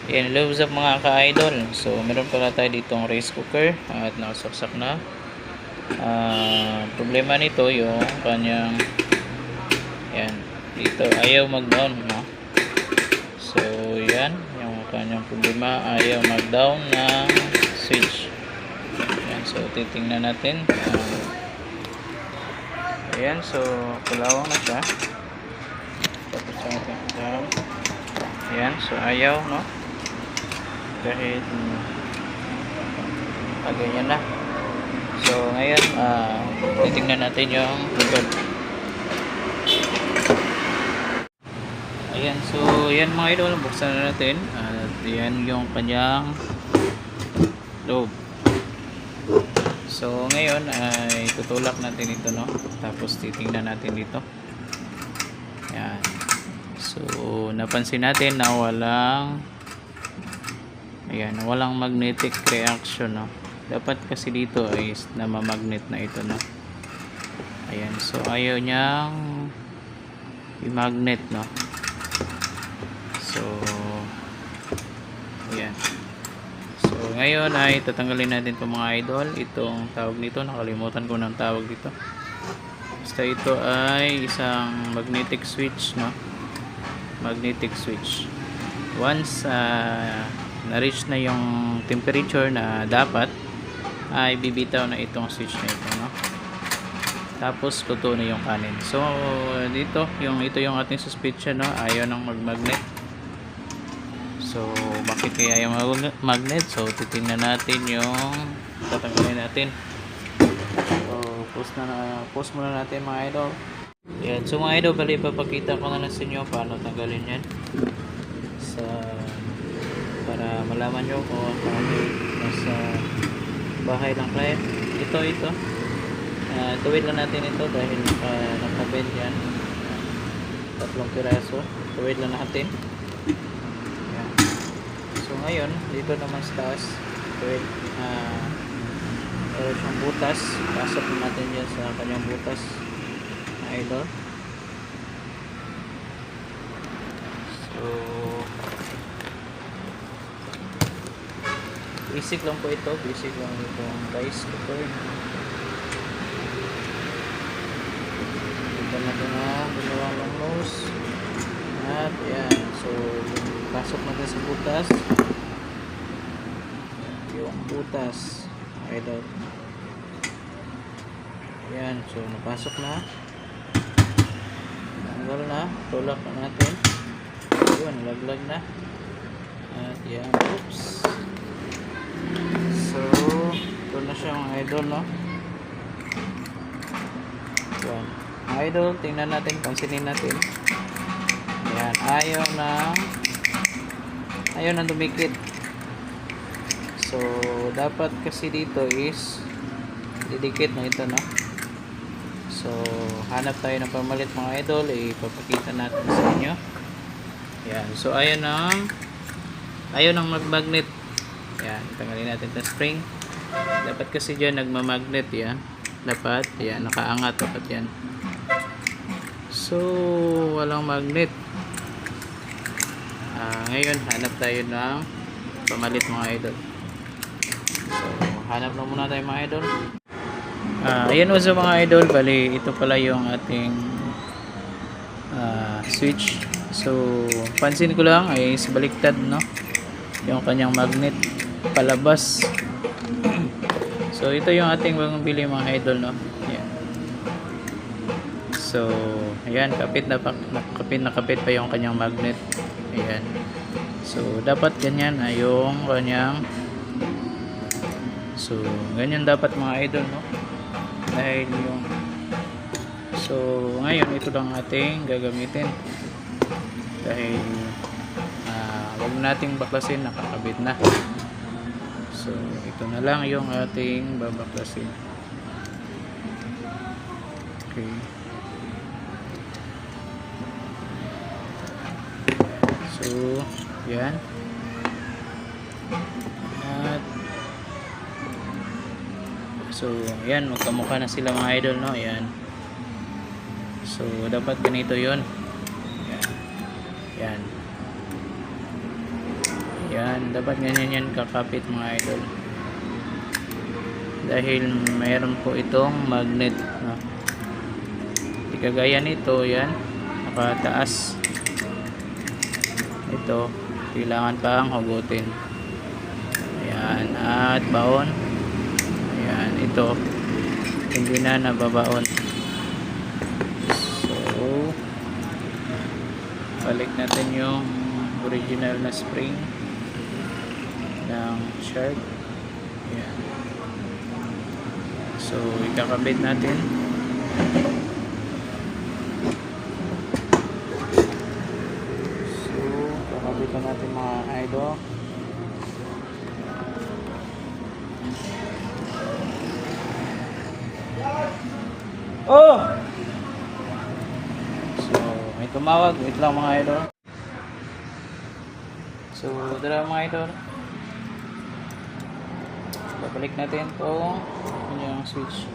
Yan, hello sa mga ka-idol. So, meron pala tayo ditong rice cooker at nakasaksak na. Problema nito yung kanyang yan, dito ayaw mag-down, no? So, yan, yung kanyang problema, ayaw mag-down ng switch. Yan, so titingnan natin. Ayan, so kulawang na siya. Tapos natin down. Ayan, so ayaw, no? Kahit ganyan na. So ngayon titingnan natin yung likod. Ayan, so yan mga idol, buksan na natin at yan yung kanyang loob. So ngayon ay tutulak natin ito, no? Tapos titingnan natin dito. Ayan. So napansin natin na walang magnetic reaction, no? Dapat kasi dito ay namamagnet na ito, no? Ayan, so ayaw niyang i-magnet, no? So ayan. So ngayon ay tatanggalin natin itong mga idol. Itong tawag nito, nakalimutan ko ng tawag dito. Basta ito ay isang magnetic switch, no? Magnetic switch. Once na-reach na yung temperature na dapat, ay bibitaw na itong switch na ito, no? Tapos luto na yung kanin. So dito, ito yung ating suspicion, no? Ayaw nang mag-magnet. So bakit kaya ayaw mag-magnet? So titingnan natin yung tatanggalin natin. So post muna natin mga idol. Yan. So mga idol, bali papakita ko na lang sa inyo paano tanggalin yan. Para malaman nyo kung ano nasa bahay ng client. Ito. Tuwid lang natin ito dahil nakabend yan. 3 piraso. Tuwid lang natin. Yan. So ngayon, dito naman sa taas, tuwid meron siyang butas. Pasok natin yan sa kanyang butas. Idol. So basic lang po ito, basic lang itong rice cooker. Ito natin na dalawang long nose at yan, so pasok natin sa butas, yung butas idol. Yan, so napasok na, tanggal na, tulak na natin, yun, laglag na at yan, oops. So ito na siya mga idol, no? Yan, mga idol, tingnan natin, pansinin natin. Yan, ayaw na dumikit. So dapat kasi dito is didikit na ito, no? So hanap tayo ng pamalit mga idol, ipapakita natin sa inyo. Yan, so ayaw nang mag-magnet. Yan, tanggalin natin yung spring. Dapat kasi dyan nagmamagnet yan. Dapat, yan, nakaangat dapat yan. So walang magnet. Ngayon hanap tayo ng pamalit mga idol. So hanap na muna tayo mga idol. Ayan o sa mga idol, bali ito pala yung ating switch. So pansin ko lang ay baliktad, no? Yung kanyang magnet palabas. So ito yung ating bili mga idol, no? Ayan. So ayan, kapit na kapit pa yung kanyang magnet. Ayan. So dapat ganyan ay yung kanyang, so ganyan dapat mga idol, no? Dahil yung, so ngayon ito lang ating gagamitin dahil wag nating baklasin, nakakabit na. So ito na lang yung ating babaklasin. Okay. So yan. At so yan, magkamukha na sila mga idol, no? Yan. So dapat ganito yon. Yan. Yan. Yan, dapat ganyan yan kakapit mga idol. Dahil mayroon po itong magnet, no? Di kagaya nito, yan, nakataas. Ito, kailangan pang hugutin. Ayan, at baon. Ayan, ito, hindi na nababaon. So, balik natin yung original na spring ng shark. Ayan. So, ikakabit natin. So, kakabitan natin mga idol. Oh! So, may tumawag. Wait lang mga idol. So, dala mga idol. Babalik natin itong yung switch.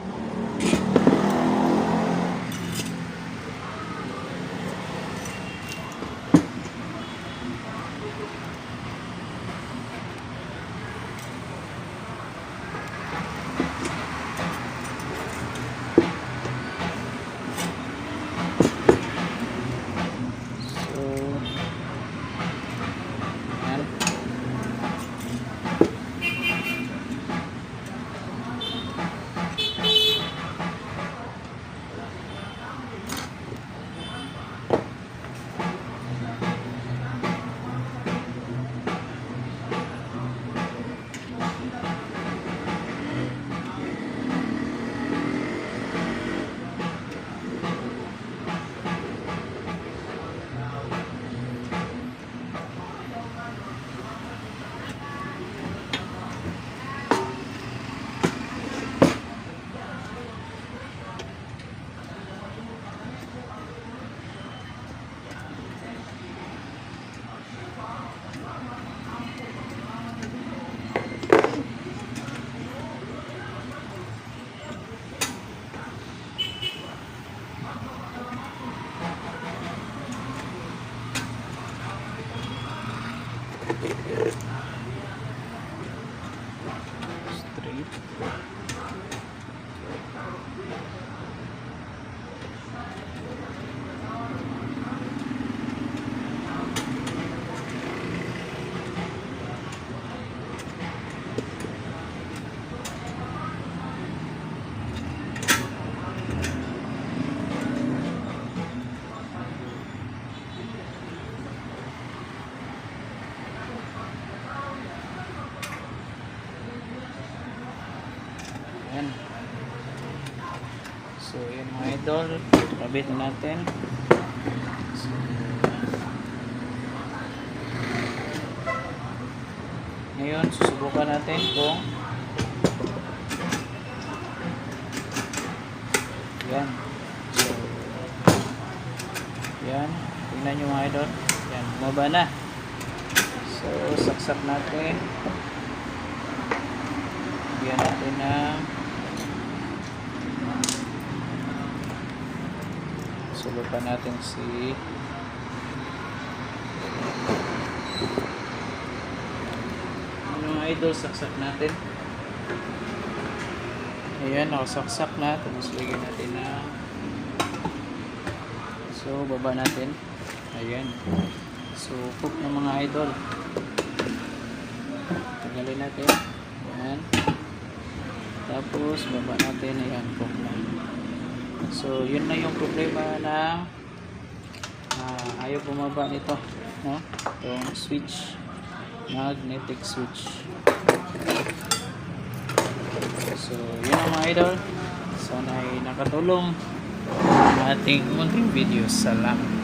Straight. Ayan. So, yan mga idol. Kabit natin. So, ngayon, susubukan natin kung yan. So, yan. Tingnan nyo mga idol. Yan. Bumaba na. So, saksak natin. Bigyan natin ng sulupan natin si mga idol, saksak natin. Ayan, nakasaksak na. Tapos lagyan natin na so baba natin. Ayan, so cook ng mga idol. Tanggalin natin. Ayan, tapos baba natin. Ayan, cook na. So, yun na yung problema na ayaw bumaba nito, no? Yung switch, magnetic switch. So, yun ang mga idol. Sana ay nakatulong ang ating munting video. Salamat.